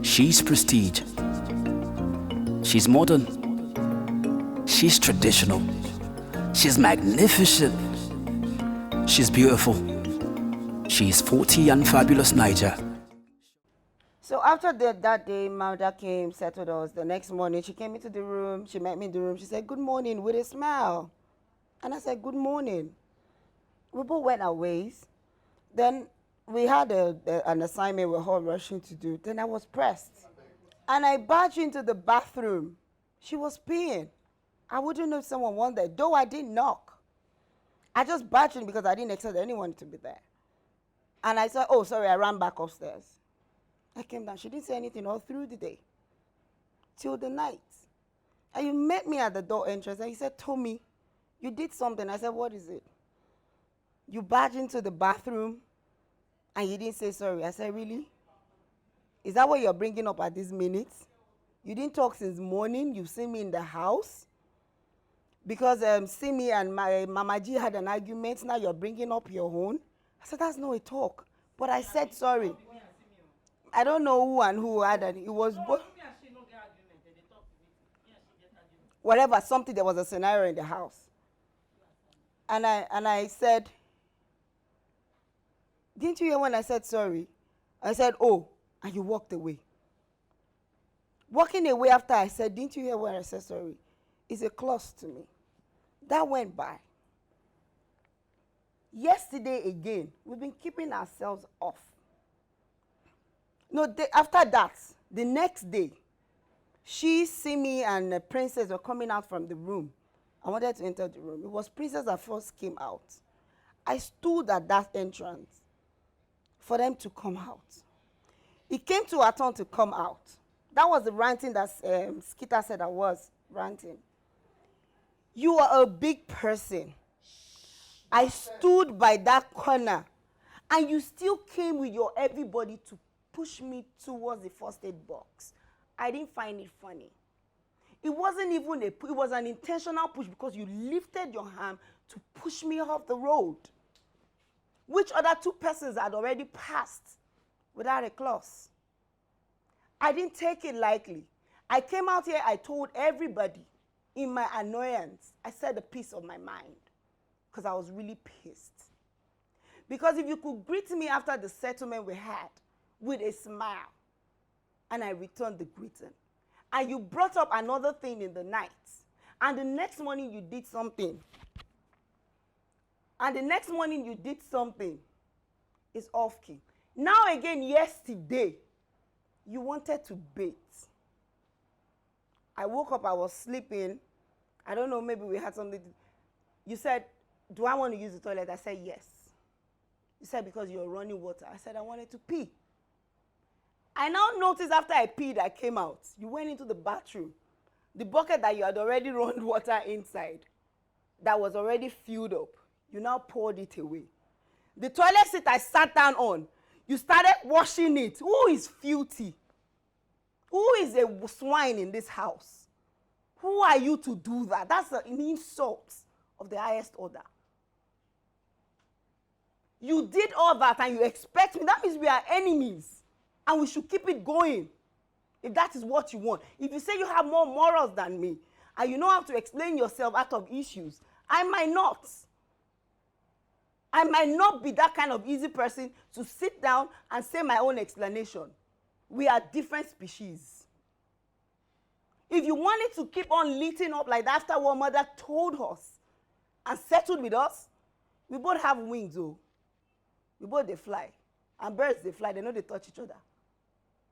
She's prestige. She's modern. She's traditional. She's magnificent. She's beautiful. She's 40 and fabulous Naija. So after that day, mother came, settled us. The next morning, she came into the room. She met me in the room. She said, "Good morning," with a smile. And I said, "Good morning." We both went our ways. Then we had an assignment we were all rushing to do. Then I was pressed. And I barged into the bathroom. She was peeing. I wouldn't know if someone wanted, though I didn't knock. I just barged in because I didn't expect anyone to be there. And I said, "Oh, sorry," I ran back upstairs. I came down. She didn't say anything all through the day, till the night. And you met me at the door entrance, and you said, "Tommy, you did something." I said, "What is it?" "You barged into the bathroom, and you didn't say sorry." I said, "Really? Is that what you're bringing up at this minute? You didn't talk since morning. You've seen me in the house. Because Simi and my Mama G had an argument, now you're bringing up your own." I said, "That's not a talk." But I said sorry. I don't know who and who had it. It was both. Whatever, something, there was a scenario in the house. And I said, "Didn't you hear when I said sorry?" I said, "Oh," and you walked away. Walking away after I said, "Didn't you hear when I said sorry?" is a clause to me. That went by. Yesterday again, we've been keeping ourselves off. No, after that, the next day, she, Simi, and Princess were coming out from the room. I wanted to enter the room. It was Princess that first came out. I stood at that entrance for them to come out. It came to her turn to come out. That was the ranting that Skita said I was ranting. You are a big person. I stood by that corner, and you still came with your everybody to push me towards the first aid box. I didn't find it funny. It wasn't even it was an intentional push because you lifted your hand to push me off the road, which other two persons had already passed without a clause. I didn't take it lightly. I came out here, I told everybody in my annoyance, I said a piece of my mind because I was really pissed. Because if you could greet me after the settlement we had with a smile, and I returned the greeting, and you brought up another thing in the night, and the next morning you did something, it's off-key. Now again, yesterday, you wanted to bait. I woke up, I was sleeping. I don't know, maybe we had something. You said, "Do I want to use the toilet?" I said, "Yes." You said, "Because you're running water." I said, "I wanted to pee." I now noticed after I peed, I came out. You went into the bathroom. The bucket that you had already run water inside, that was already filled up, you now poured it away. The toilet seat I sat down on, you started washing it. Who is filthy? Who is a swine in this house? Who are you to do that? That's an insult of the highest order. You did all that and you expect me. That means we are enemies. And we should keep it going, if that is what you want. If you say you have more morals than me, and you know how to explain yourself out of issues, I might not. I might not be that kind of easy person to sit down and say my own explanation. We are different species. If you wanted to keep on leading up like that after what mother told us and settled with us, we both have wings, oh. We both they fly. And birds, they fly, they know they touch each other.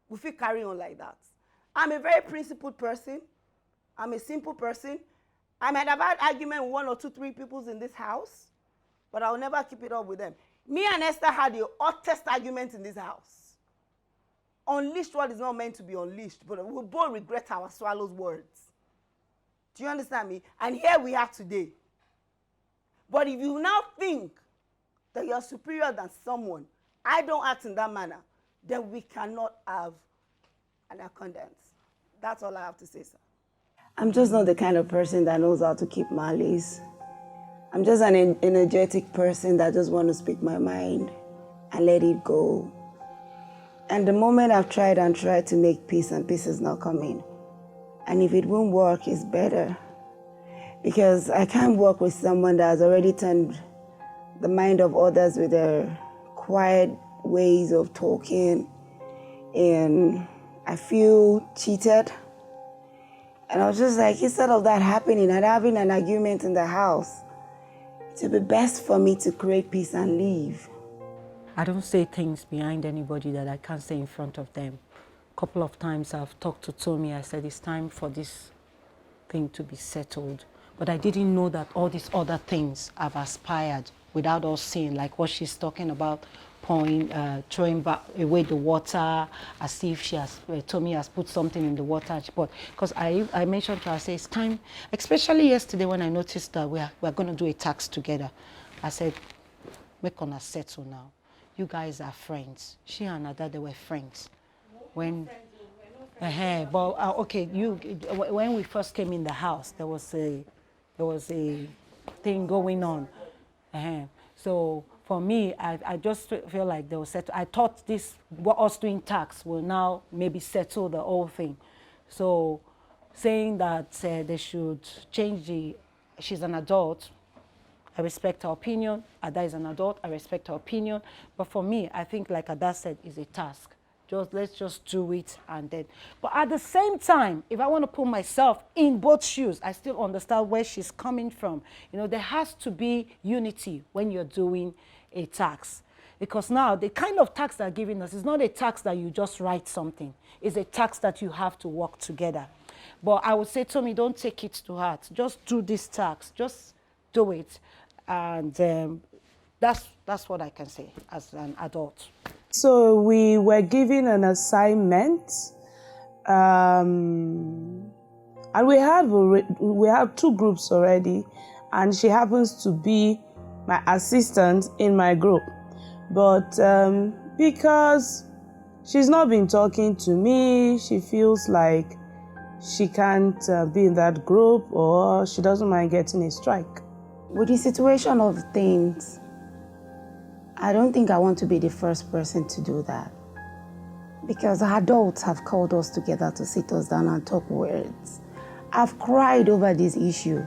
We feel carry on like that. I'm a very principled person. I'm a simple person. I might have had argument with 1 or 2, 3 people in this house, but I'll never keep it up with them. Me and Esther had the hottest argument in this house. Unleashed what is not meant to be unleashed, but we both regret our swallows' words. Do you understand me? And here we are today. But if you now think that you're superior than someone, I don't act in that manner, then we cannot have an accordance. That's all I have to say, sir. I'm just not the kind of person that knows how to keep malice. I'm just an energetic person that just wants to speak my mind and let it go. And the moment I've tried and tried to make peace and peace is not coming. And if it won't work, it's better. Because I can't work with someone that has already turned the mind of others with their quiet ways of talking. And I feel cheated. And I was just like, instead of that happening and having an argument in the house, it would be best for me to create peace and leave. I don't say things behind anybody that I can't say in front of them. A couple of times I've talked to Tommy, I said it's time for this thing to be settled. But I didn't know that all these other things have aspired without us seeing, like what she's talking about, throwing back away the water, as if she has, Tommy has put something in the water. Because I mentioned to her, I said, it's time, especially yesterday when I noticed that we're going to do a tax together. I said, make us settle now. You guys are friends. She and her dad, they were friends. When, okay, when we first came in the house, there was a thing going on. So for me, I just feel like they were settled. I thought this, what us doing tax will now maybe settle the whole thing. So saying that they should change she's an adult, I respect her opinion. Ada is an adult, I respect her opinion. But for me, I think like Ada said, it's a task. Let's just do it and then. But at the same time, if I want to put myself in both shoes, I still understand where she's coming from. You know, there has to be unity when you're doing a tax. Because now the kind of tax they're giving us is not a tax that you just write something. It's a tax that you have to work together. But I would say, Tommy, don't take it to heart. Just do this tax. Just do it. And that's what I can say as an adult. So we were given an assignment, and we have 2 groups already, and she happens to be my assistant in my group. But because she's not been talking to me, she feels like she can't be in that group, or she doesn't mind getting a strike. With the situation of things, I don't think I want to be the first person to do that. Because adults have called us together to sit us down and talk words. I've cried over this issue.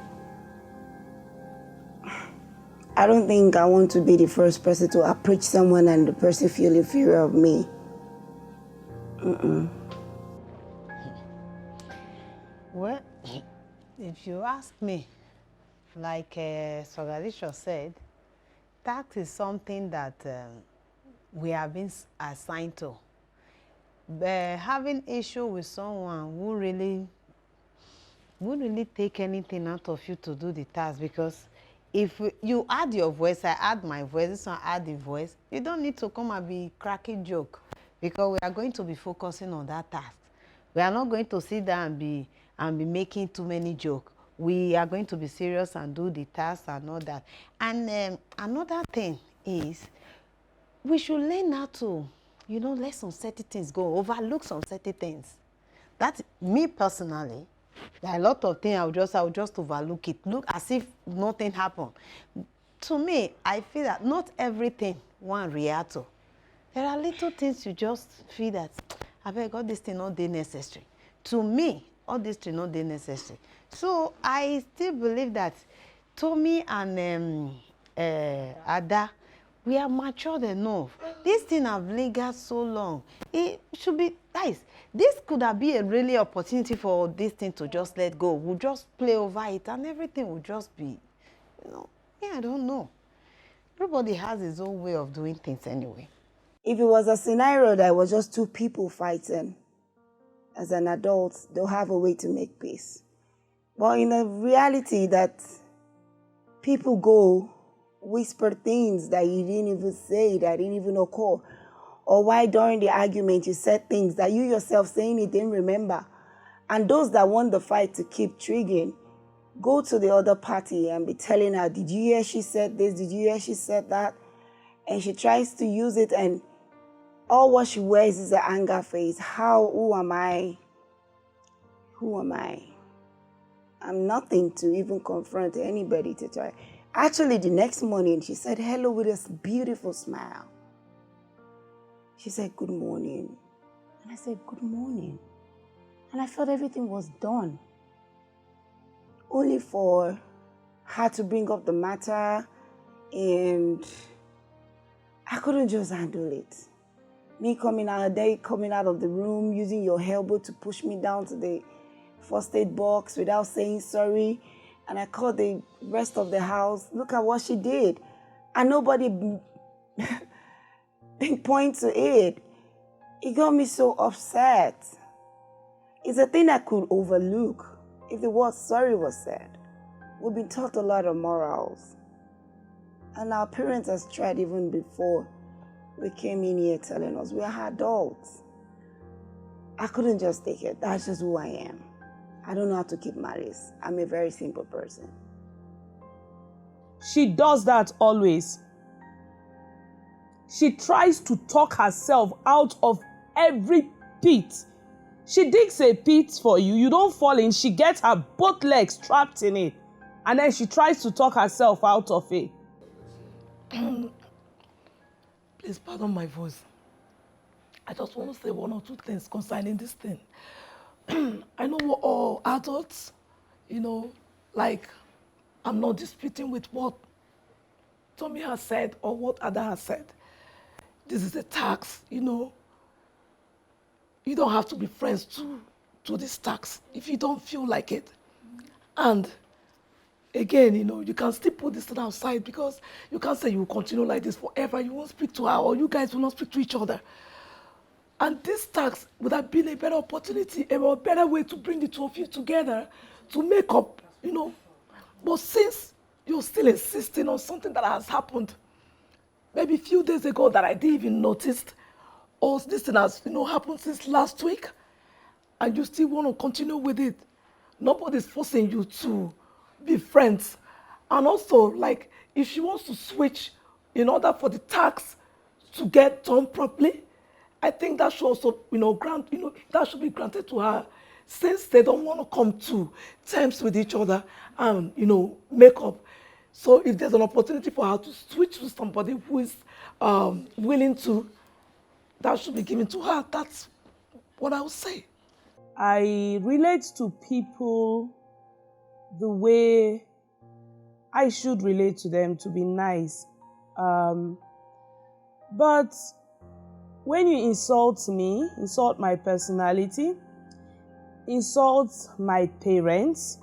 I don't think I want to be the first person to approach someone and the person feel inferior of me. Well, if you ask me, like Sogadisha said, tax is something that we have been assigned to. But having issue with someone who really take anything out of you to do the task, because if you add your voice, I add my voice, this one add the voice, you don't need to come and be cracking joke, because we are going to be focusing on that task. We are not going to sit down and be making too many jokes. We are going to be serious and do the task and all that. And another thing is, we should learn how to, let some certain things go, overlook some certain things. That's me personally. There are a lot of things I will just overlook it, look as if nothing happened. To me, I feel that not everything one react to. There are little things you just feel that, I beg, all this thing not they necessary. To me, all this thing not they necessary. So I still believe that Tommy and Ada, we are matured enough. This thing have lingered so long. It should be nice. This could have been a really opportunity for this thing to just let go. We'll just play over it and everything will just be, I don't know. Everybody has his own way of doing things anyway. If it was a scenario that was just 2 people fighting, as an adult, they'll have a way to make peace. But in a reality that people go whisper things that you didn't even say, that didn't even occur, or why during the argument you said things that you yourself saying it didn't remember. And those that want the fight to keep triggering, go to the other party and be telling her, did you hear she said this? Did you hear she said that? And she tries to use it, and all what she wears is an anger face. Who am I? Who am I? I'm nothing to even confront anybody to try. Actually, the next morning, she said hello with this beautiful smile. She said, good morning. And I said, good morning. And I felt everything was done. Only for her to bring up the matter, and I couldn't just handle it. Me coming out of the room, using your elbow to push me down to the first aid box without saying sorry. And I called the rest of the house. Look at what she did. And nobody point to it. It got me so upset. It's a thing I could overlook if the word sorry was said. We've been taught a lot of morals. And our parents has tried even before we came in here telling us we are adults. I couldn't just take it. That's just who I am. I don't know how to keep malice. I'm a very simple person. She does that always. She tries to talk herself out of every pit. She digs a pit for you. You don't fall in. She gets her both legs trapped in it. And then she tries to talk herself out of it. Please pardon my voice. I just want to say one or two things concerning this thing. I know we're all adults, like I'm not disputing with what Tommy has said or what Ada has said. This is a tax, You don't have to be friends to this tax if you don't feel like it. And again, you can still put this thing outside because you can't say you will continue like this forever. You won't speak to her or you guys will not speak to each other. And this tax would have been a better opportunity, a better way to bring the two of you together to make up, But since you're still insisting on something that has happened, maybe a few days ago that I didn't even notice, or this thing has, happened since last week, and you still want to continue with it, nobody's forcing you to be friends. And also, like, if she wants to switch in order for the tax to get done properly, I think that should also, that should be granted to her, since they don't want to come to terms with each other and, make up. So if there's an opportunity for her to switch to somebody who is willing to, that should be given to her. That's what I would say. I relate to people the way I should relate to them, to be nice. But when you insult me, insult my personality, insult my parents,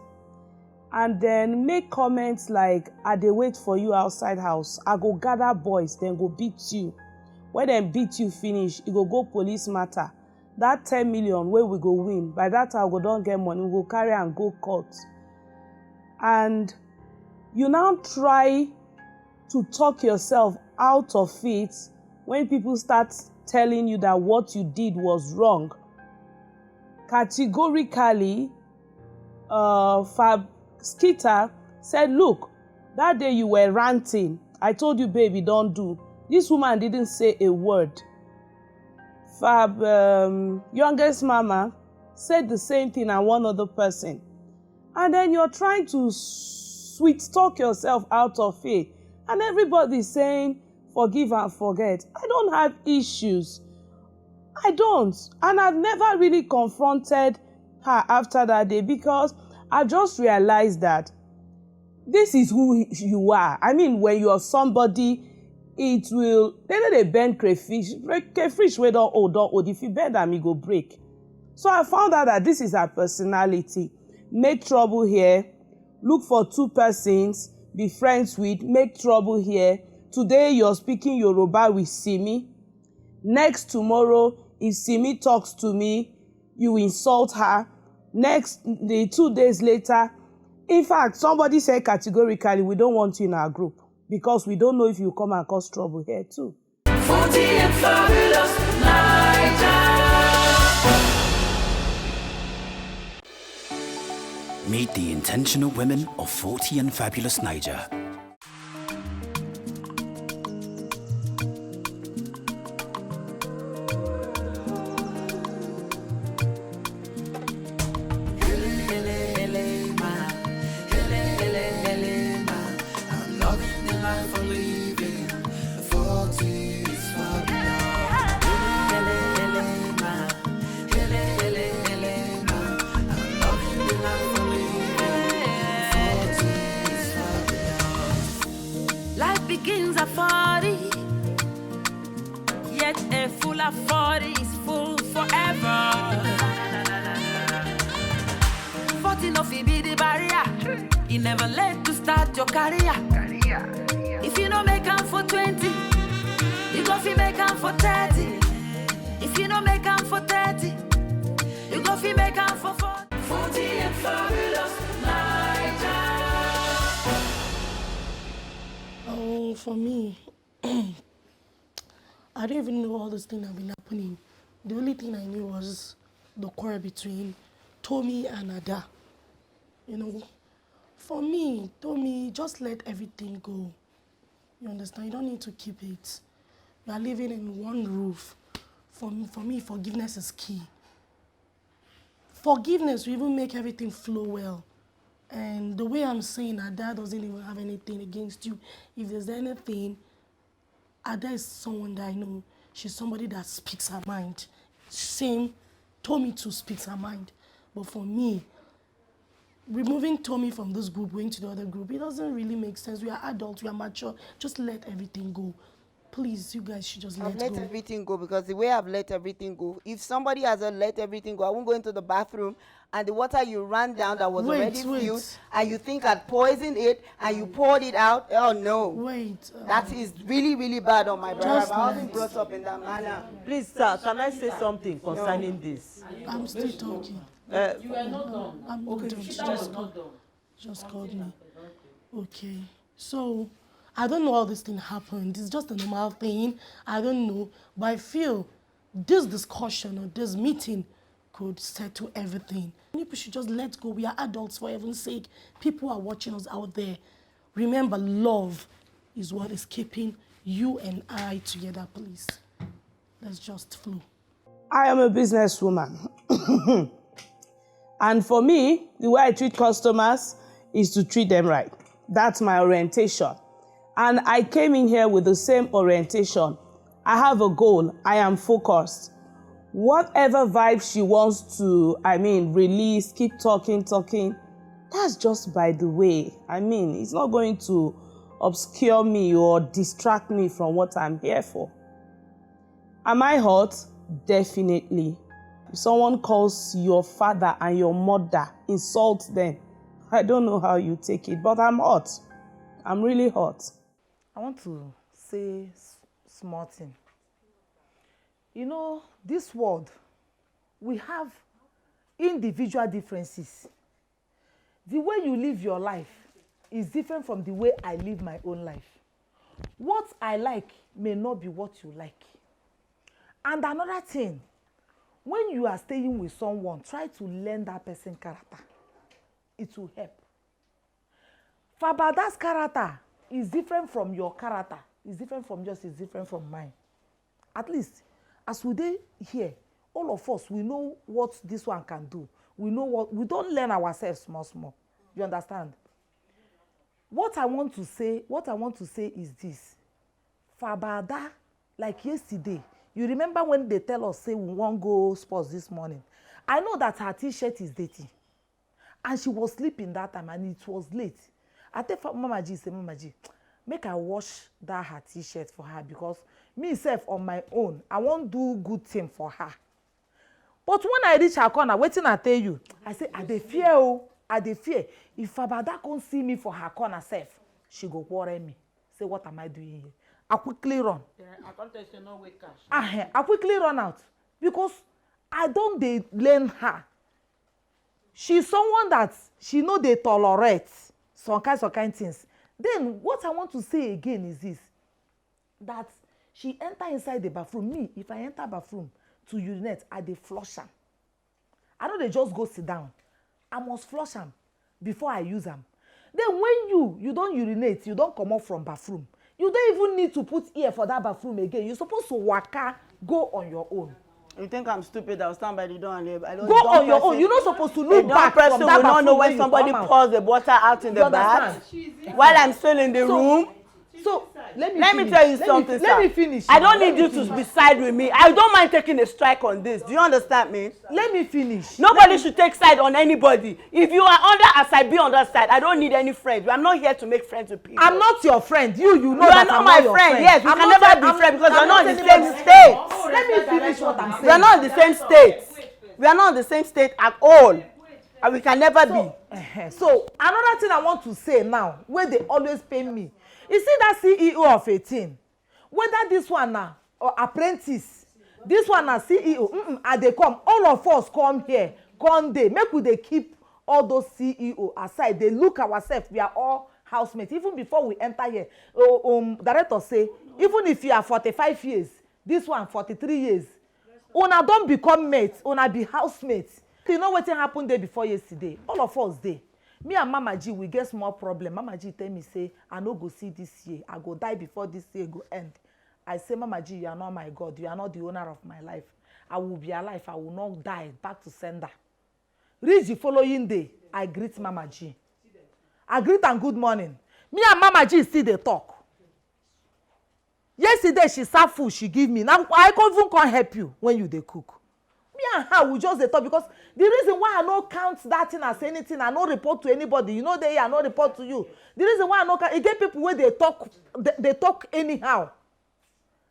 and then make comments like, I dey wait for you outside house, I go gather boys, then go beat you. When dem beat you finish, e go police matter. That 10 million wey we go win, by that time we go don get money, we go carry and go court. And you now try to talk yourself out of it when people start telling you that what you did was wrong. Categorically, Fab Skitter said, look, that day you were ranting. I told you, baby, don't do. This woman didn't say a word. Fab youngest mama said the same thing and one other person. And then you're trying to sweet talk yourself out of it. And everybody's saying, forgive and forget. I don't have issues. I don't. And I've never really confronted her after that day because I just realized that this is who you are. I mean, when you are somebody, it will, they bend crayfish wey don old. If you bend them, it go break. So I found out that this is her personality. Make trouble here, look for two persons, be friends with, make trouble here. Today you're speaking Yoruba with Simi. Next tomorrow, if Simi talks to me, you insult her. Next, 2 days later, in fact, somebody said categorically, we don't want you in our group because we don't know if you come and cause trouble here too. 40 and fabulous Naija. Meet the intentional women of 40 and Fabulous Naija. I'm loving the life I'm living. 40 is fabulous. your 40s full forever. 40 no fi be the barrier. You never late to start your career. If you no make am for 20, you go fi make am for 30. If you no make am for 30, you go fi make am for 40. 40 and fabulous Naija. Oh, for me, I don't even know all those things have been happening. The only thing I knew was the quarrel between Tommy and Ada. You know, for me, Tommy, just let everything go. You understand? You don't need to keep it. You are living in one roof. For me, forgiveness is key. Forgiveness will even make everything flow well. And the way I'm saying, Ada doesn't even have anything against you. If there's anything, Ada is someone that I know. She's somebody that speaks her mind. Same, Tommy too speaks her mind. But for me, removing Tommy from this group, going to the other group, it doesn't really make sense. We are adults, we are mature. Just let everything go. Please, you guys should just I've let let go. everything go because the way I've let everything go, if somebody hasn't let everything go, I won't go into the bathroom and the water you ran down that was already filled and you think I'd poisoned it and you poured it out. Oh no. Wait. That is really, really bad on my brother. Just I wasn't wait. brought up in that manner. Please, sir, can I say something concerning this? I'm still talking. You are not done. I'm not done. She just called me. Okay. So, I don't know how this thing happened. It's just a normal thing. I don't know. But I feel this discussion or this meeting could settle everything. People should just let go. We are adults, for heaven's sake. People are watching us out there. Remember, love is what is keeping you and I together, please. Let's just flow. I am a businesswoman. And for me, the way I treat customers is to treat them right. That's my orientation. And I came in here with the same orientation. I have a goal. I am focused. Whatever vibe she wants to, release, keep talking, that's just by the way. It's not going to obscure me or distract me from what I'm here for. Am I hurt? Definitely. If someone calls your father and your mother, insult them, I don't know how you take it, but I'm hurt. I'm really hurt. I want to say small thing. You know, this world, we have individual differences. The way you live your life is different from the way I live my own life. What I like may not be what you like. And another thing, when you are staying with someone, try to learn that person's character. It will help. Fabada's character is different from your character. It's different from yours, it's different from mine. At least, as we dey here, all of us, we know what this one can do. We know what, we don't learn ourselves small. You understand? What I want to say is this. Fabada, like yesterday, you remember when they tell us, say, we won't go sports this morning? I know that her t-shirt is dirty. And she was sleeping that time and it was late. I tell Mama G, say, Mama G, make I wash that her t-shirt for her because me self on my own, I won't do good thing for her. But when I reach her corner, waiting I tell you, I say, I dey fear. If Fabada can't see me for her corner self, she go worry me. Say, what am I doing here? I quickly run. Yeah, I can't tell you no way cash. I quickly run out because I don't dey learn her. She's someone that she know they tolerate some kind things. Then what I want to say again is this, that she enter inside the bathroom. Me, if I enter bathroom to urinate, I dey flush am. I know they just go sit down. I must flush am before I use am. Then when you don't urinate, you don't come up from bathroom. You don't even need to put ear for that bathroom again. You're supposed to waka, go on your own. You think I'm stupid? I'll stand by the door and I don't. Go on your own. You're not supposed to look back from that bathroom. Will not know when somebody pours the water out in the bath while I'm still in the room. So Let me tell you something, sir. Let me finish. I don't need you to be side with me. I don't mind taking a strike on this. Do you understand me? Let me finish. Nobody should take side on anybody. If you are under a side, be on that side. I don't need any friends. I'm not here to make friends with people. I'm not your friend. You know you that are I'm not my your friend. Yes, we I'm can not never be friends because we're not in the same state. Let me finish what I'm saying. We are not in the same state. We are not in the same state at all. And we can never be. So another thing I want to say now, where they always pay me, you see that CEO of 18, whether this one now or apprentice, this one na CEO, and they come, all of us come here, come there, make we they keep all those CEO aside. They look ourselves, we are all housemates. Even before we enter here, director say, even if you are 45 years, this one 43 years, una don't become mates, una be housemates. You know what happened day before yesterday? All of us there. Me and Mama G, we get small problem. Mama G tell me, say, I no go see this year. I go die before this year go end. I say, Mama G, you are not my God. You are not the owner of my life. I will be alive. I will not die. Back to sender. Reach the following day, I greet Mama G. I greet and good morning. Me and Mama G still dey talk. Yesterday, she serve food she give me. Now, I even can't help you when you dey cook. Me and her, we just dey talk because the reason why I no count that thing as anything, I no report to anybody. You know, I no report to you. The reason why I no count, again, people where they talk anyhow.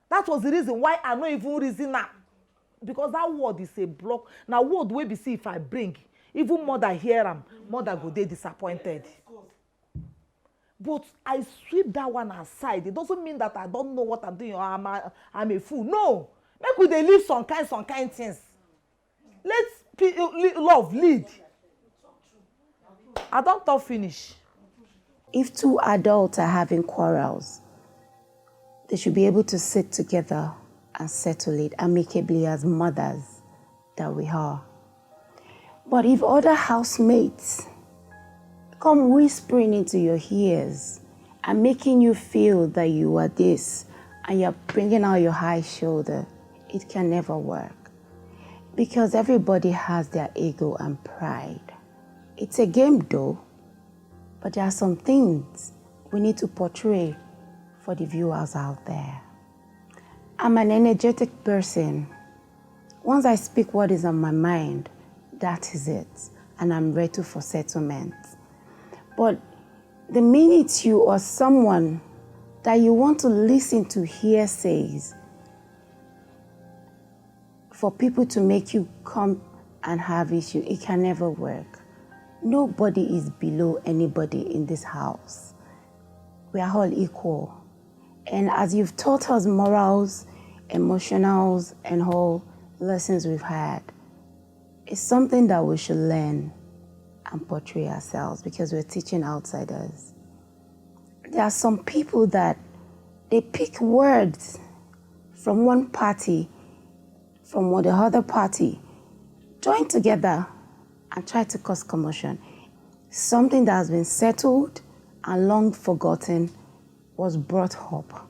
That was the reason why I no even reason now. Because that word is a block. Now, word wey be see if I bring, even mother hear am, mother go dey disappointed. But I sweep that one aside. It doesn't mean that I don't know what I'm doing or I'm a fool. No. Make we dey live some kind things. Let love lead. I don't talk finish. If two adults are having quarrels, they should be able to sit together and settle it amicably as mothers that we are. But if other housemates come whispering into your ears and making you feel that you are this and you're bringing out your high shoulder, it can never work. Because everybody has their ego and pride. It's a game though, but there are some things we need to portray for the viewers out there. I'm an energetic person. Once I speak what is on my mind, that is it, and I'm ready for settlement. But the minute you are someone that you want to listen to hearsays, for people to make you come and have issue, it can never work. Nobody is below anybody in this house. We are all equal. And as you've taught us morals, emotionals, and all lessons we've had, it's something that we should learn and portray ourselves because we're teaching outsiders. There are some people that they pick words from one party, from the other party, join together and try to cause commotion. Something that has been settled and long forgotten was brought up.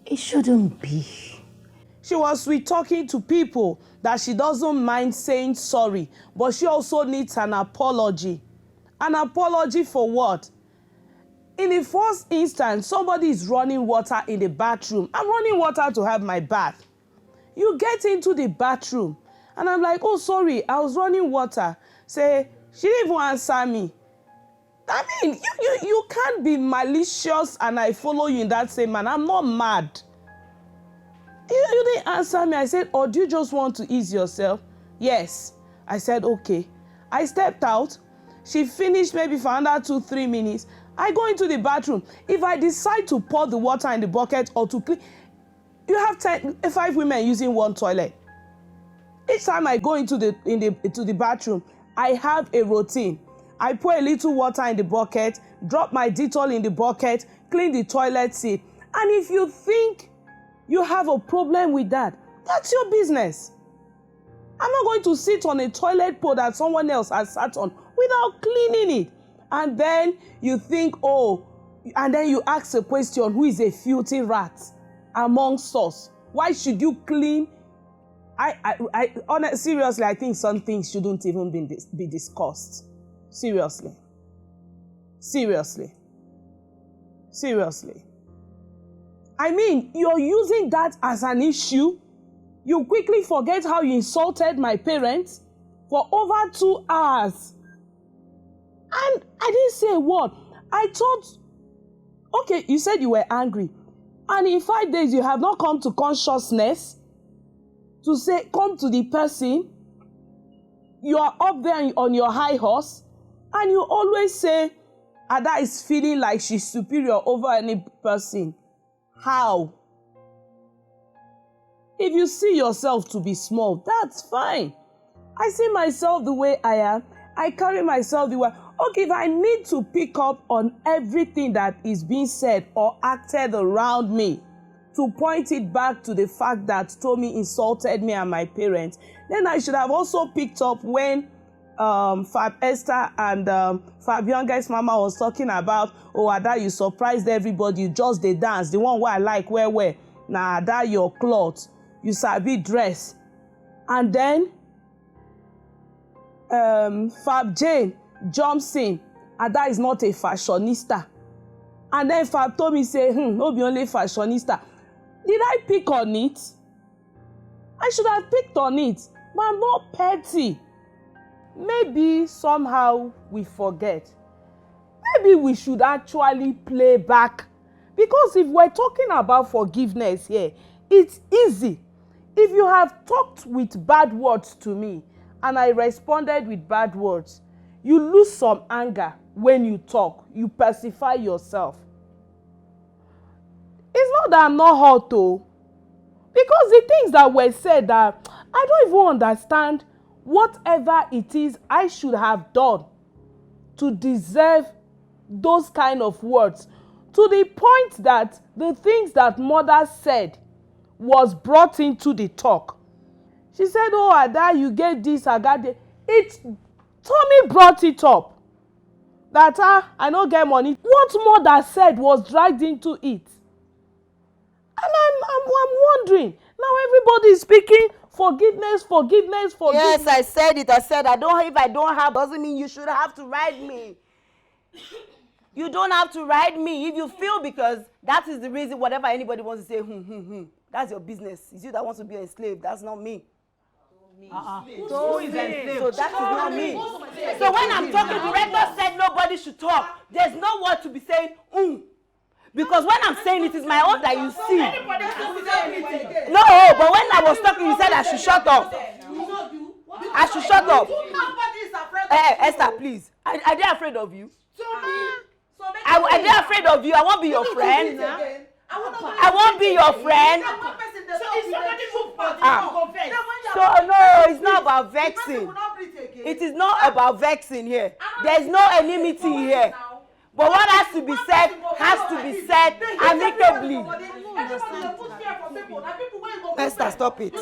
It shouldn't be. She was sweet talking to people that she doesn't mind saying sorry, but she also needs an apology. An apology for what? In the first instance, somebody is running water in the bathroom. I'm running water to have my bath. You get into the bathroom, and I'm like, oh, sorry, I was running water. Say, she didn't even answer me. I mean, you can't be malicious and I follow you in that same manner. I'm not mad. You didn't answer me. I said, oh, do you just want to ease yourself? Yes. I said, okay. I stepped out. She finished maybe for another 2-3 minutes. I go into the bathroom. If I decide to pour the water in the bucket or to clean, you have 5 women using one toilet. Each time I go into the bathroom, I have a routine. I pour a little water in the bucket, drop my Dettol in the bucket, clean the toilet seat. And if you think you have a problem with that, that's your business. I'm not going to sit on a toilet pole that someone else has sat on without cleaning it. And then you think, oh, and then you ask a question, who is a filthy rat amongst us? Why should you clean? Seriously, I think some things shouldn't even be discussed. Seriously. Seriously. Seriously. I mean, you're using that as an issue. You quickly forget how you insulted my parents for over 2 hours. And I didn't say a word. I thought, okay, you said you were angry. And in 5 days, you have not come to consciousness to say, come to the person. You are up there on your high horse. And you always say, Ada is feeling like she's superior over any person. How? If you see yourself to be small, that's fine. I see myself the way I am. I carry myself the way. Okay, if I need to pick up on everything that is being said or acted around me to point it back to the fact that Tommy insulted me and my parents, then I should have also picked up when Fab Esther and Fab Youngest Mama was talking about, oh, Ada, you surprised everybody, you just the dance, the one where I like wear. Now, Ada, your clothes, you sabi dress. And then Fab Jane jumps in, Ada is not a fashionista. And then Fab Tommy say, no be only fashionista. Did I pick on it? I should have picked on it, but I'm not petty. Maybe somehow we forget. Maybe we should actually play back. Because if we're talking about forgiveness here, it's easy. If you have talked with bad words to me and I responded with bad words, you lose some anger when you talk. You pacify yourself. It's not that I'm not hurt though. Because the things that were said that I don't even understand whatever it is I should have done to deserve those kind of words. To the point that the things that mother said was brought into the talk. She said, oh, Ada, you get this, I got that. Tommy brought it up. That I don't get money. What mother said was dragged into it. And I'm wondering, now everybody is speaking forgiveness. Yes, I said it. I said, if I don't have, doesn't mean you should have to write me. You don't have to write me if you feel, because that is the reason whatever anybody wants to say, that's your business. It's you that wants to be a slave. That's not me. Who is enslaved? So that is not me. So when I'm talking, the director said nobody should talk. There's no word to be saying, Because when I'm saying it is my own that you see. No, but when I was talking, you said I should shut up. I should shut up. Esther, please. Are they afraid of you? Are they afraid of you? I won't be your friend. I won't be your friend. So no, it's not about vexing. It is not about vexing here. There is no enmity here. But what has to be said amicably. Esther, stop it.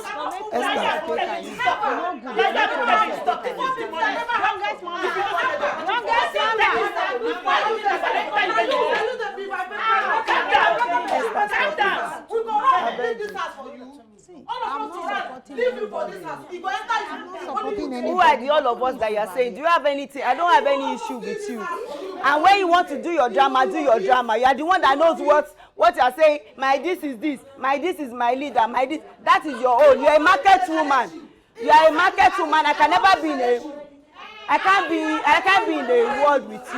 Who are the all of us that you are saying? Do you have anything? I don't have any issue with you. And when you want to do your drama, do your drama. You are the one that knows what you are saying. My this is this. My this is my leader. My this. That is your own. You are a market woman. You are a market woman. I can never be in a. I can't be in a world with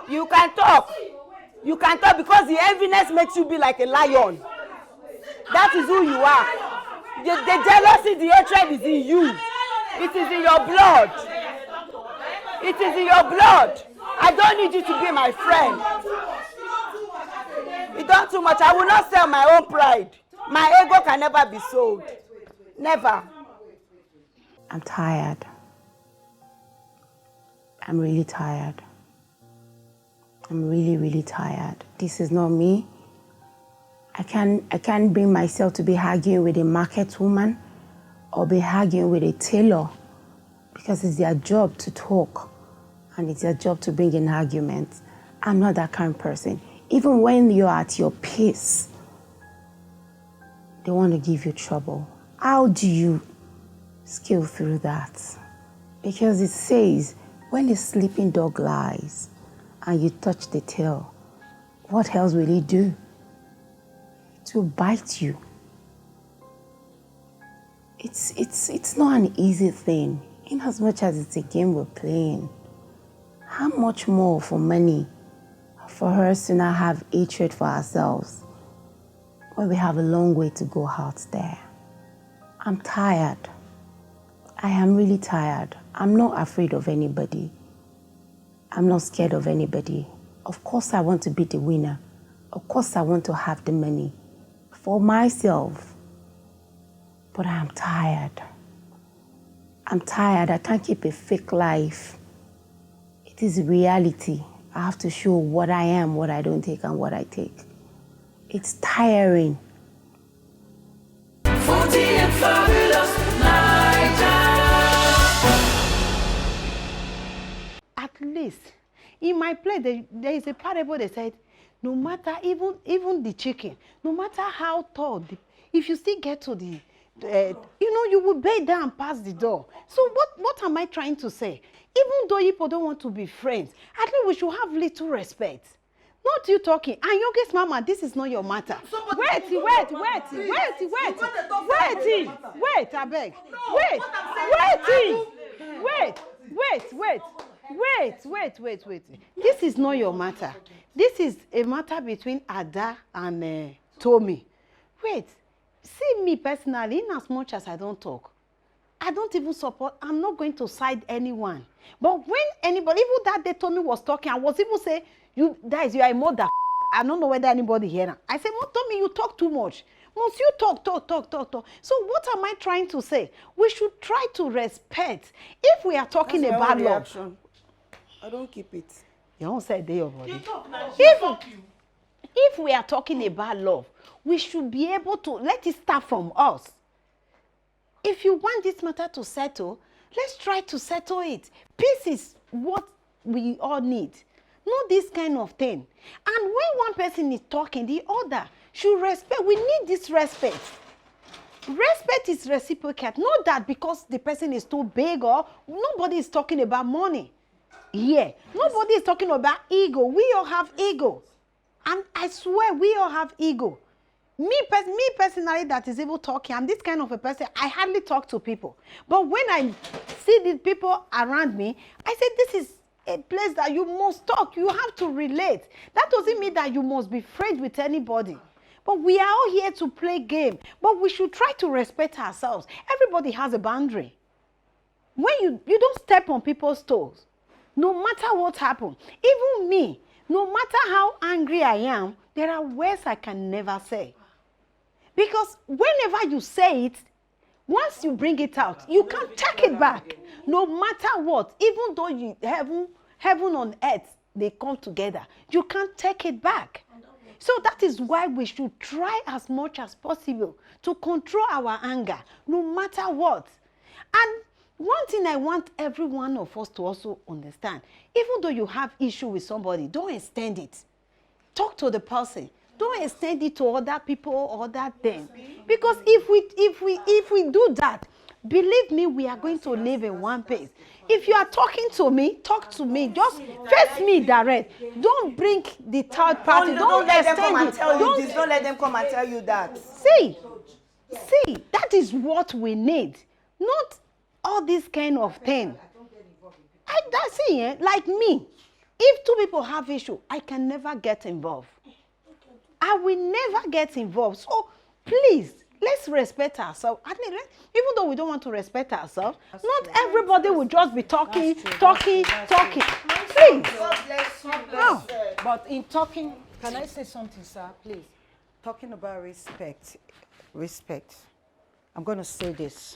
you. You can talk. You can talk because the enviness makes you be like a lion. That is who you are. The jealousy, the hatred is in you. It is in your blood. It is in your blood. I don't need you to be my friend. You done too much. I will not sell my own pride. My ego can never be sold. Never. I'm tired. I'm really tired. I'm really, really tired. This is not me. I can't bring myself to be arguing with a market woman or be arguing with a tailor, because it's their job to talk and it's their job to bring in arguments. I'm not that kind of person. Even when you're at your pace, they want to give you trouble. How do you scale through that? Because it says, when a sleeping dog lies and you touch the tail, what else will he do? To bite you. It's not an easy thing, in as much as it's a game we're playing. How much more for money, for us to not have hatred for ourselves, when we have a long way to go out there? I'm tired. I am really tired. I'm not afraid of anybody. I'm not scared of anybody. Of course I want to be the winner. Of course I want to have the money for myself. But I'm tired. I'm tired. I can't keep a fake life. It is reality. I have to show what I am, what I don't take, and what I take. It's tiring. 40 and fabulous Naija. At least, in my play, there is a parable that said, no matter, even the chicken, no matter how tall, if you still get to the, you will bend down past the door. So what am I trying to say? Even though people don't want to be friends, at least we should have little respect. Not you talking. And youngest mama, this is not your matter. Wait, I beg. Wait. This is not your matter. This is a matter between Ada and Tommy. Wait, see me personally, in as much as I don't talk, I don't even support, I'm not going to side anyone. But when anybody, even that day Tommy was talking, I was even say, you guys, you are a mother. I don't know whether anybody here now. I said, well, Tommy, you talk too much. Once you talk. So what am I trying to say? We should try to respect. If we are talking about love. I don't keep it. You don't say they your body. You talk now. If we are talking about love, we should be able to let it start from us. If you want this matter to settle, let's try to settle it. Peace is what we all need. Not this kind of thing. And when one person is talking, the other should respect. We need this respect. Respect is reciprocal. Not that because the person is too big or nobody is talking about money. Yeah. Nobody is talking about ego. We all have ego. And I swear we all have ego. Me personally that is able talking, I'm this kind of a person, I hardly talk to people. But when I see these people around me, I say this is a place that you must talk. You have to relate. That doesn't mean that you must be friends with anybody. But we are all here to play game. But we should try to respect ourselves. Everybody has a boundary. When you don't step on people's toes, no matter what happens, even me, no matter how angry I am, there are words I can never say. Because whenever you say it, once you bring it out, you can't take it back. No matter what, even though you heaven on earth, they come together, you can't take it back. So that is why we should try as much as possible to control our anger, no matter what. And one thing I want every one of us to also understand, even though you have issue with somebody, don't extend it. Talk to the person. Don't extend it to other people or other things. Because if we do that, believe me, we are going to live in one place. If you are talking to me, talk to me. Just face me direct. Don't bring the third party. Don't let them come and tell you this. Don't let them come and tell you that. See, that is what we need. Not all this kind of thing. That's it, like me. If two people have issue, I can never get involved. I will never get involved. So please, let's respect ourselves. I mean, even though we don't want to respect ourselves, not everybody will just be talking. Please. No. But in talking, can I say something, sir? Please. Talking about respect. I'm going to say this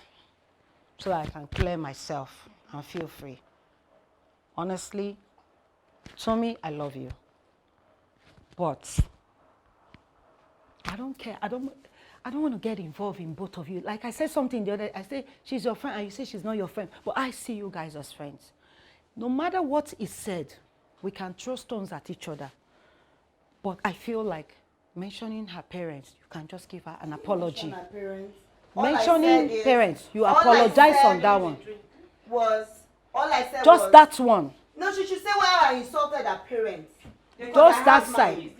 so I can clear myself and feel free. Honestly, Tommy, I love you. But I don't care. I don't want to get involved in both of you. Like I said something the other day, I say she's your friend and you say she's not your friend. But I see you guys as friends. No matter what is said, we can throw stones at each other. But I feel like mentioning her parents, you can just give her an apology. Mentioning parents, you apologize on that one. All I said just was, that one. No, she should say why I insulted her parents. Just that side.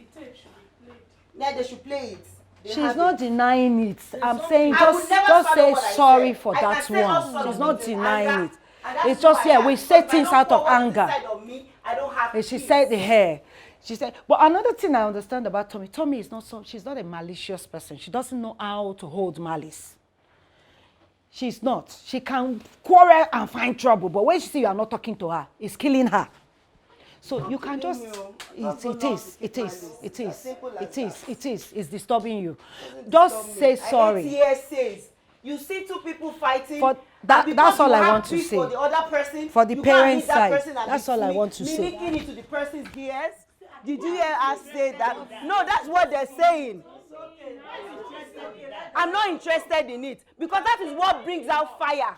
Yeah, they should play it. She's not denying it. I'm saying I would never just say follow what I sorry said. for I that can say all one. sorts She's of not things in denying anger, it. and that's It's just, who I am. we say Because if I things don't out of forward this anger. side of me, I don't have And she peace. said the hair. She said, but another thing I understand about Tommy, Tommy is not so, she's not a malicious person. She doesn't know how to hold malice. She's not. She can quarrel and find trouble, but when she see you are not talking to her, it's killing her. So you can just, it's disturbing you. Just say sorry. Says. You see two people fighting. For that, that's all I want to say. For the other person, for the parents' side, that's all I want to say. Mimicking into the person's ears. Did you hear us say that? No, that's what they're saying. I'm not interested in it because that is what brings out fire.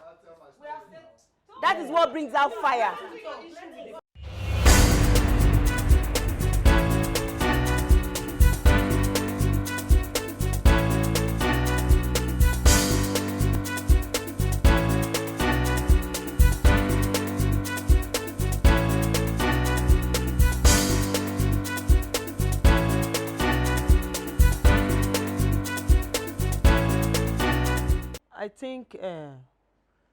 That is what brings out fire. I think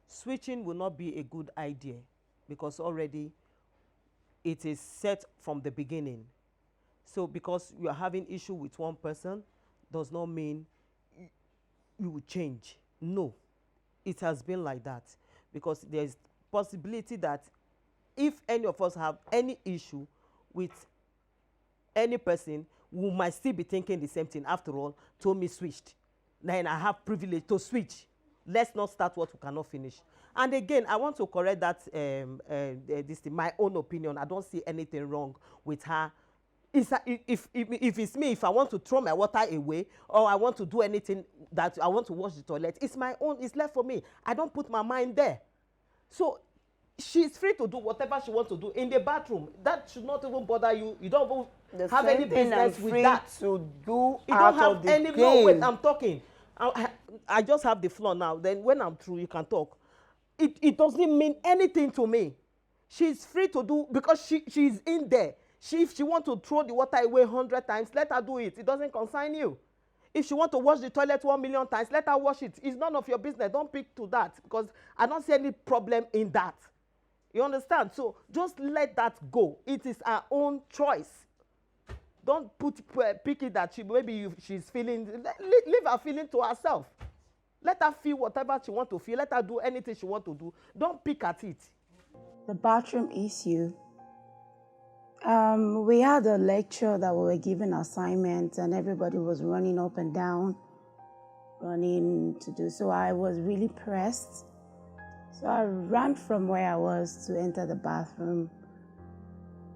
switching will not be a good idea because already it is set from the beginning. So because you are having issue with one person does not mean you will change. No, it has been like that because there's possibility that if any of us have any issue with any person, we might still be thinking the same thing. After all, Tommy switched. Then I have privilege to switch. Let's not start what we cannot finish. And again, I want to correct that this thing, my own opinion. I don't see anything wrong with her. If it's me, if I want to throw my water away or I want to do anything that I want to wash the toilet, it's my own, it's left for me. I don't put my mind there. So she's free to do whatever she wants to do in the bathroom. That should not even bother you. You don't even have any business with that. To do You out don't have of the any. game. No, wait, I'm talking. I just have the floor now. Then when I'm through, you can talk. It doesn't mean anything to me. She's free to do because she's in there. If she wants to throw the water away 100 times, let her do it. It doesn't concern you. If she wants to wash the toilet 1 million times, let her wash it. It's none of your business. Don't pick to that because I don't see any problem in that. You understand? So just let that go. It is her own choice. Don't pick it that she's feeling. Leave her feeling to herself. Let her feel whatever she wants to feel. Let her do anything she wants to do. Don't pick at it. The bathroom issue. We had a lecture that we were given assignments and everybody was running up and down, running to do. So I was really pressed. So I ran from where I was to enter the bathroom.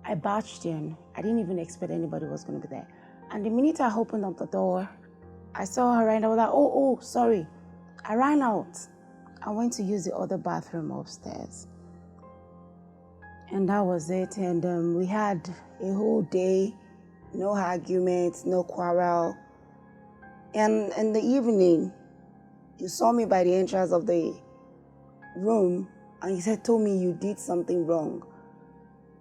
I barged in. I didn't even expect anybody was going to be there. And the minute I opened up the door, I saw her and I was like, oh, sorry. I ran out. I went to use the other bathroom upstairs. And that was it. And we had a whole day, no arguments, no quarrel. And in the evening, you saw me by the entrance of the room and you told me you did something wrong.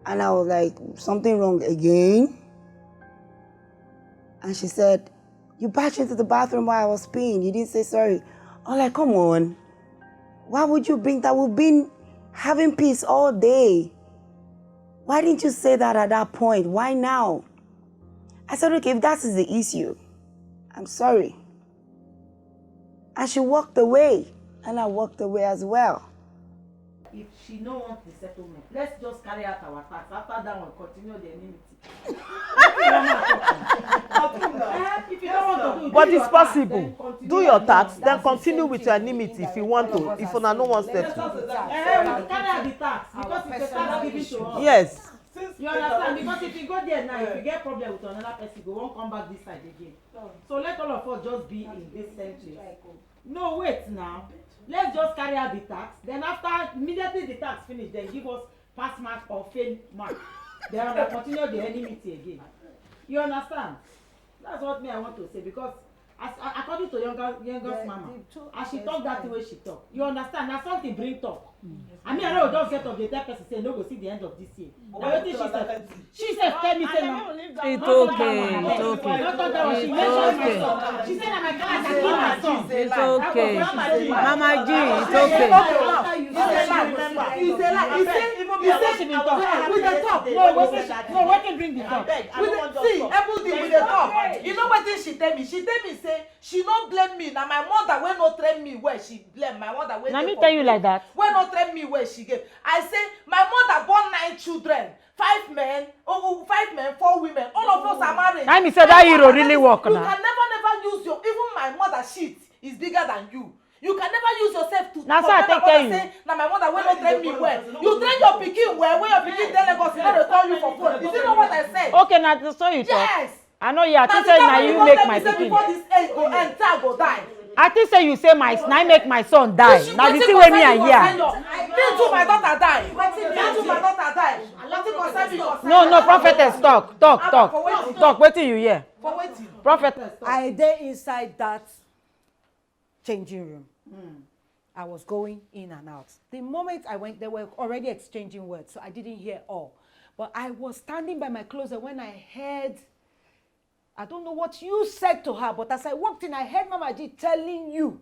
And I was like, something wrong again? And she said, you barged into the bathroom while I was peeing. You didn't say sorry. I'm like, come on. Why would you bring that? We've been having peace all day. Why didn't you say that at that point? Why now? I said, okay, if that is the issue, I'm sorry. And she walked away. And I walked away as well. If she don't want the settlement, let's just carry out our tax. After that, we'll continue the enmity. If you don't want to do, But it's possible. Do your tax, then continue with your enmity if you want to. If you don't want to. carry out the tax because it's a tax given to us. Yes. You understand? Because if you go there now, if you get problem with another person, you won't come back this side again. So let all of us just be in this same place. No, wait now. Let's just carry out the tax. Then after immediately the tax finish, then give us pass mark or fail mark. Then we'll continue the enmity again. You understand? That's what I want to say because According to youngest mama, as she talk that way she talk. You understand? Now something bring talk. I mean, I know don't set up the third person say no go see the end of this year. Now what she said? She said tell me say no. It's okay. It's okay. Don't talk that way. She mentioned my son. She said that my class I kill my son. It's okay. Mama G, it's okay. You say like you say she been talk. With the talk. No, what can bring the talk? See, everything with the talk. You know what thing she tell me? She tell me say she no blame me. Now my mother when no train me where she blame. My mother when. Let me tell you like that. When no train me where she gave. I say my mother born 9 children. 5 men, 4 women. All of us are married. I said that hero really work now. You now. can never use your. Even my mother shit is bigger than you. You can never use yourself to. Now, I tell you. Say, now my mother will not train me well. You train your pikin well. When your pikin tell Lagos, you know they call you for phone. You know what I said? Okay, now so you talk. Yes. I know you. I think say now you make my pikin. Before this age go end, child go die. I think say you say my now make my son die. Now the thing with me and here. Me too, my daughter die. Me too, my daughter die. No, prophetess talk. Wait till you hear. For waiting. Prophetess. I dey inside that changing room. I was going in and out. The moment I went, they were already exchanging words, so I didn't hear all. But I was standing by my closet when I heard, I don't know what you said to her, but as I walked in, I heard Mama G telling you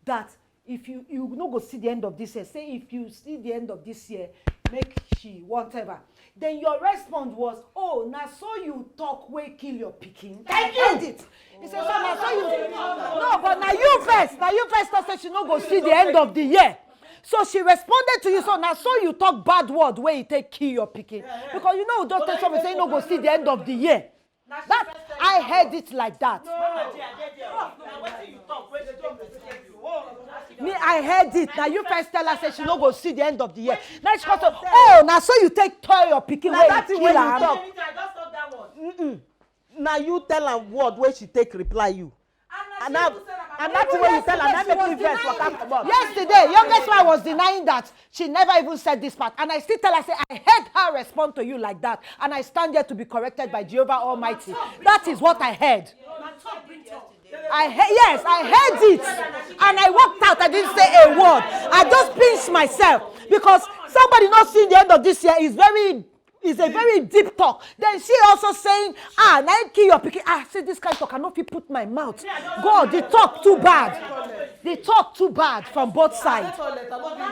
that if you no go see the end of this year, say if you see the end of this year, make she whatever. Then your response was, oh, now so you talk, way kill your picking. Thank you. It. He said, so now so you. No, but now you first thought say she no go see the end of the year. So she responded to you, so now so you talk bad word where you take kill your picking. Because you know, just tell somebody say no go see the end of the year. That I heard it like that. Me, I heard it. Now you first tell her say she no go see the end of the year. Now she goes, oh, now so you take toy your picking where you kill her. Now you tell her word where she take reply you. And that's the way you tell her. Let me first for come about. Yesterday, youngest one was denying that she never even said this part, and I still tell her, say I heard her respond to you like that, and I stand there to be corrected by Jehovah Almighty. That is what I heard. Yes, I heard it, and I walked out. I didn't say a word. I just pinched myself because somebody not seeing the end of this year is a very deep talk. Then she also saying, now kill your picking. I say this kind of talk, I know if you put my mouth. God, they talk too bad. They talk too bad from both sides.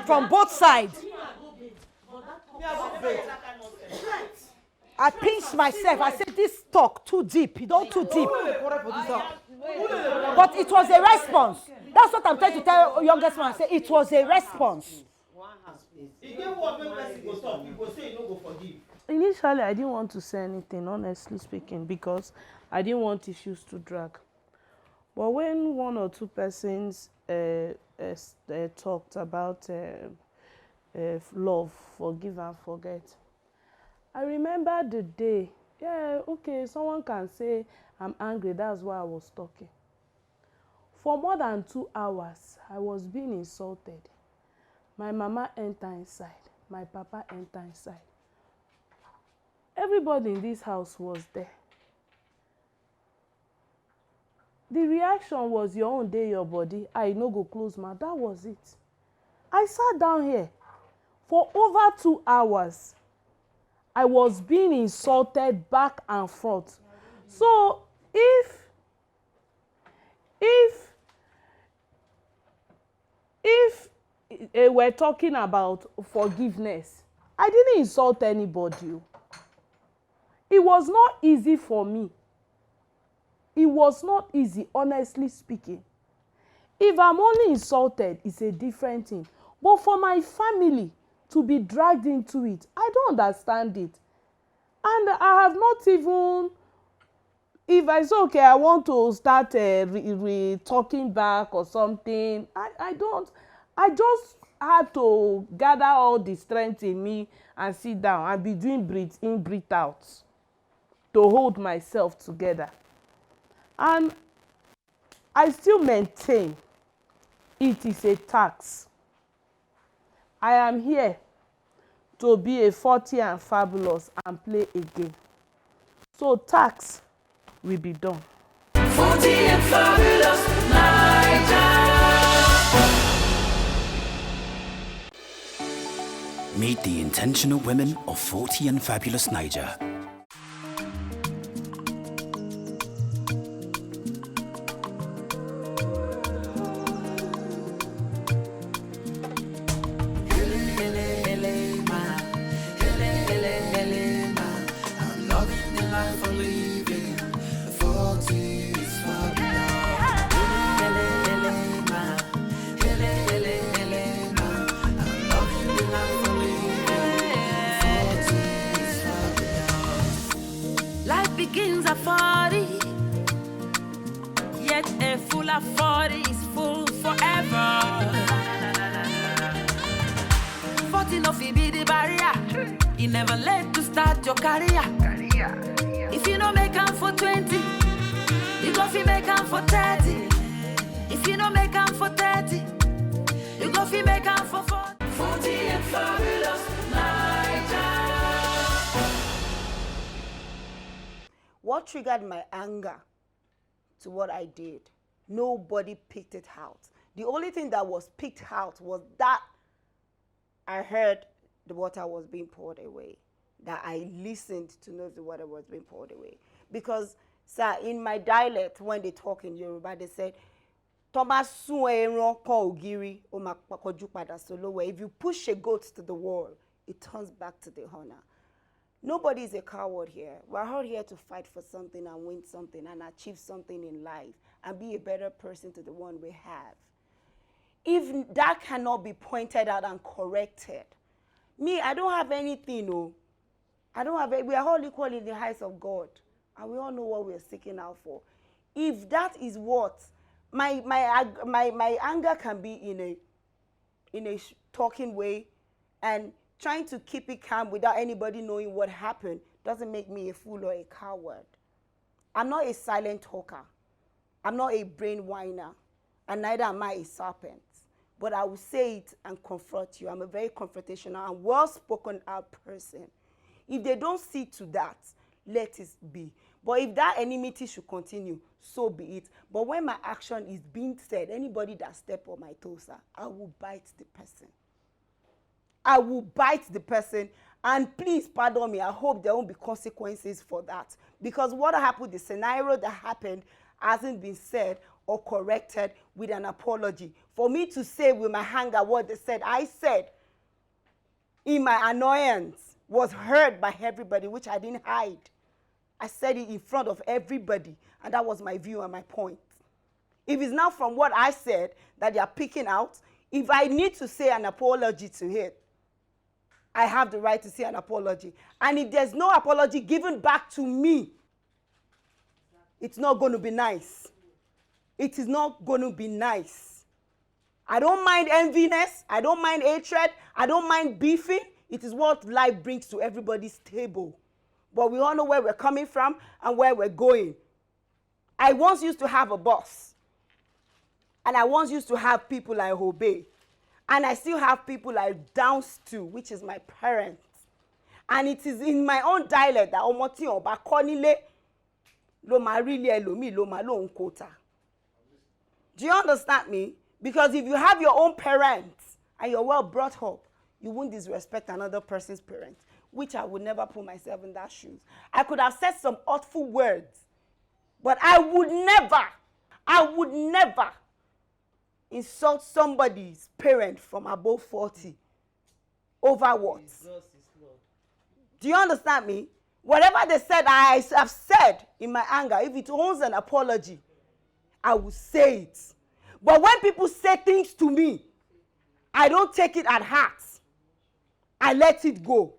From both sides. I pinched myself. I said this talk too deep. You don't too deep. But it was a response. That's what I'm trying to tell youngest man. I say it was a response. Initially, I didn't want to say anything, honestly speaking, because I didn't want issues to drag. But when 1 or 2 persons talked about love, forgive and forget, I remember the day, someone can say, I'm angry, that's why I was talking. For more than 2 hours, I was being insulted. My mama entered inside, my papa entered inside. Everybody in this house was there. The reaction was your own day, your body. I no go close my. That was it. I sat down here for over 2 hours. I was being insulted back and forth. So if we're talking about forgiveness, I didn't insult anybody. It was not easy for me. It was not easy, honestly speaking. If I'm only insulted, it's a different thing. But for my family to be dragged into it, I don't understand it. And I have not even, if I say, okay, I want to start talking back or something, I don't. I just had to gather all the strength in me and sit down and be doing breathe in, breathe out to hold myself together. And I still maintain it is a tax. I am here to be a 40 and fabulous and play a game. So tax will be done. 40 40 and fabulous Naija. Meet the intentional women of 40 and fabulous Naija. Life begins at 40, yet a full of 40 is full forever. 40 no fi be the barrier. You never late to start your career. If you no make am for 20, you go fi make am for 30. If you no make am for 30, you go fi make am for 40. 40 and fabulous Naija. What triggered my anger to what I did? Nobody picked it out. The only thing that was picked out was that I heard the water was being poured away, that I listened to know the water was being poured away. Because, sir, in my dialect, when they talk in Yoruba, they said, if you push a goat to the wall, it turns back to the honor. Nobody is a coward here. We're all here to fight for something and win something and achieve something in life and be a better person to the one we have. If that cannot be pointed out and corrected, me, I don't have anything, no. I don't have it. We are all equal in the eyes of God, and we all know what we are seeking out for. If that is what my anger can be in a talking way, and trying to keep it calm without anybody knowing what happened doesn't make me a fool or a coward. I'm not a silent talker. I'm not a brain whiner, and neither am I a serpent. But I will say it and confront you. I'm a very confrontational and well-spoken out person. If they don't see to that, let it be. But if that enmity should continue, so be it. But when my action is being said, anybody that step on my toes, I will bite the person. I will bite the person, and please pardon me. I hope there won't be consequences for that. Because what happened, the scenario that happened hasn't been said or corrected with an apology. For me to say with my anger what they said, I said in my annoyance was heard by everybody, which I didn't hide. I said it in front of everybody, and that was my view and my point. If it's not from what I said that they are picking out, if I need to say an apology to it, I have the right to say an apology. And if there's no apology given back to me, it's not going to be nice. It is not going to be nice. I don't mind enviness. I don't mind hatred. I don't mind beefing. It is what life brings to everybody's table. But we all know where we're coming from and where we're going. I once used to have a boss. And I once used to have people I obey. And I still have people I dance to, which is my parents. And it is in my own dialect that omoti oba konile lo ma rile elomi lo ma lo nkota. Do you understand me? Because if you have your own parents and you're well brought up, you won't disrespect another person's parents, which I would never put myself in that shoes. I could have said some hurtful words, but I would never insult somebody's parent from above 40 over what? Do you understand me? Whatever they said, I have said in my anger. If it owns an apology, I will say it. But when people say things to me, I don't take it at heart. I let it go.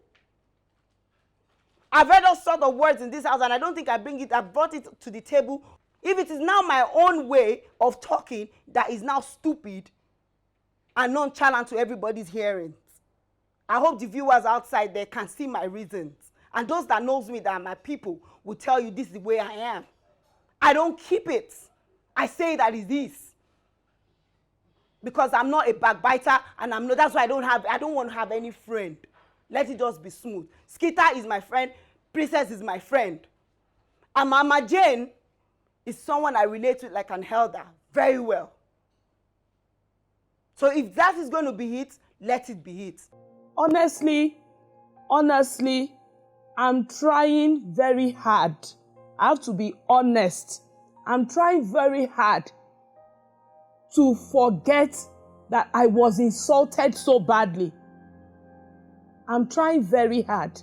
I've heard all sorts of words in this house, and I don't think I brought it to the table. If it is now my own way of talking that is now stupid and nonchalant to everybody's hearing, I hope the viewers outside there can see my reasons. And those that knows me, that are my people, will tell you this is the way I am. I don't keep it. I say that it is. Because I'm not a backbiter, and that's why I don't want to have any friend. Let it just be smooth. Skita is my friend. Princess is my friend. And Mama Jane is someone I relate with like an elder very well. So if that is going to be it, let it be it. Honestly, I'm trying very hard. I have to be honest. I'm trying very hard to forget that I was insulted so badly. I'm trying very hard.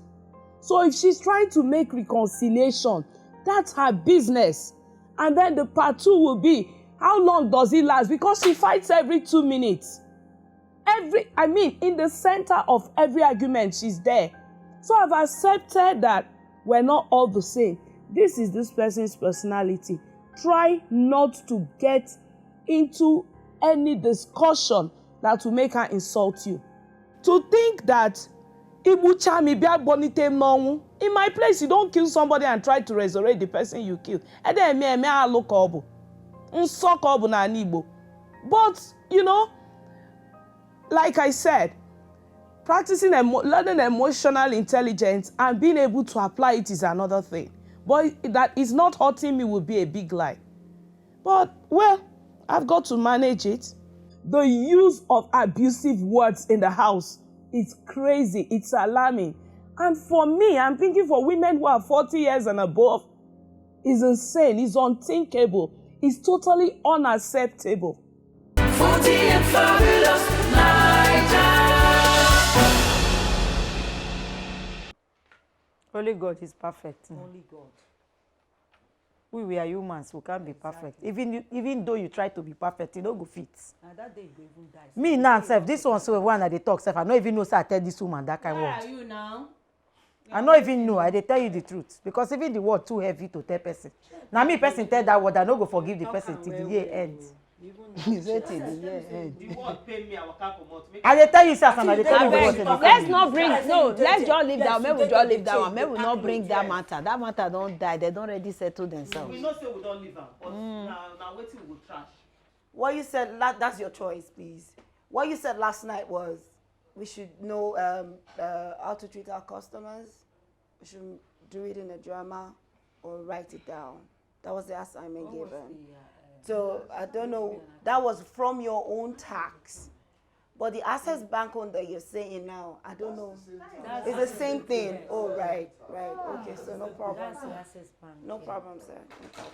So if she's trying to make reconciliation, that's her business. And then the part 2 will be, how long does it last? Because she fights every 2 minutes. In the center of every argument, she's there. So I've accepted that we're not all the same. This is this person's personality. Try not to get into any discussion that will make her insult you. To think that in my place, you don't kill somebody and try to resurrect the person you killed. But, like I said, practicing learning emotional intelligence and being able to apply it is another thing. But that is not hurting me would be a big lie. But, well, I've got to manage it. The use of abusive words in the house is crazy. It's alarming. And for me, I'm thinking for women who are 40 years and above, is insane. It's unthinkable. It's totally unacceptable. 40 and fabulous Naija. Only God is perfect. Only God. We are humans, we can't be perfect. Even though you try to be perfect, you don't go fit. And that day you go even die. Me now, self, this one so one that they talk, self, I don't even know say I tell this woman that kind of word. Where are you now? I don't even know. I dey tell you the truth because even the word too heavy to tell person. Now me person tell that word, I no go forgive the person till the year ends. You say till the year ends. The word pay me, I will come out. I dey tell you, sir, and I dey tell you the word. Let's not bring, no, let's just leave that one. Maybe we just leave that one. Maybe we not bring that matter. That matter don't die. They don't already settle themselves. We know say we don't leave them, but now waiting we will trash. What you said, that's your choice, please. What you said last night was we should know how to treat our customers. We should do it in a drama or write it down. That was the assignment given. So I don't know, that was from your own tax. But the Access Bank one that you're saying now, I don't know. It's the same thing. Oh, right. Okay, so no problem. That's the Access Bank. No problem, sir.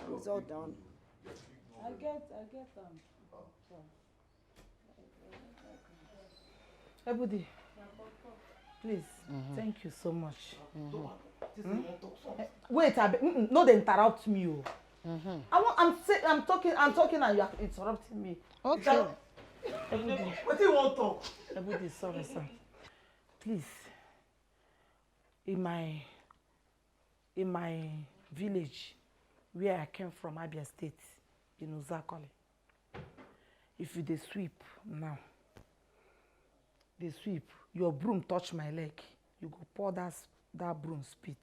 No problem. It's all done. I get Ebudi, please, thank you so much. Wait, no, they interrupt me. I'm talking, and you are interrupting me. Okay. Ebudi, What do you want to talk? Ebudi, sorry, sir. Please, in my village, where I came from, Abia State, in Uzakoli, if you dey sweep now, they sweep, your broom touch my leg, you go pour that broom spit.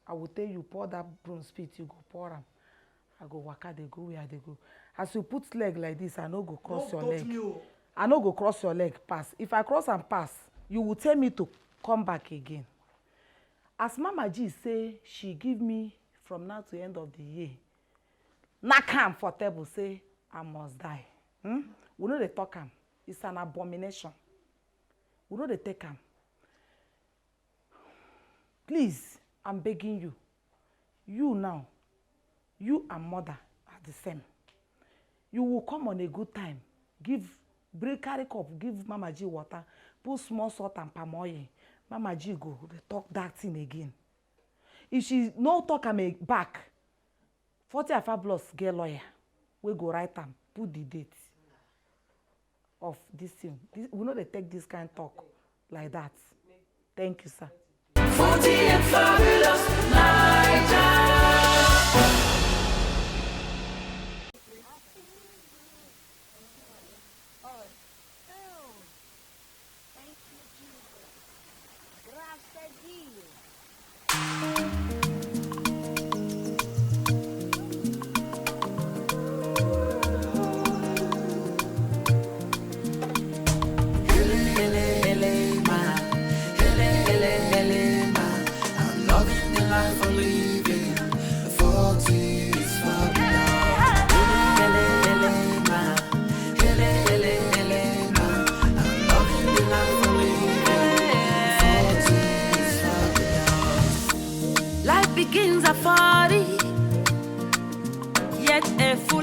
I will tell you, pour that broom spit, you go pour them. I go waka, they go where they go. As you put leg like this, I no go cross your leg. I no go cross your leg, pass. If I cross and pass, you will tell me to come back again. As Mama G say, she give me from now to the end of the year. Knock am for table, say, I must die. We know they talk am. It's an abomination. We know they take am. Please, I'm begging you. You now, you and mother are the same. You will come on a good time. Carry cup, give Mama G water, put small salt and palm oil. Mama G go, they talk that thing again. If she no talk am back, 40 and fabulous get lawyer. We go write am, put the date of this thing. We know they take this kind of talk like that. Thank you, sir. 40 and fabulous Naija. I'm loving the life I'm living. 40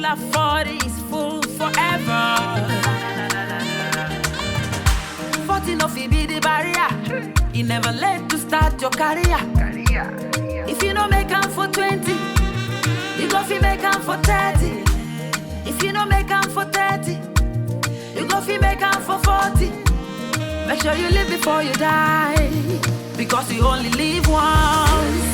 life 40 is full forever. 40 no fi be the barrier. You never late to start your career. If you no make am for 20, you go fi make am for 30. If you no make am for 30, you go fi make am for 40. Make sure you live before you die, because you only live once.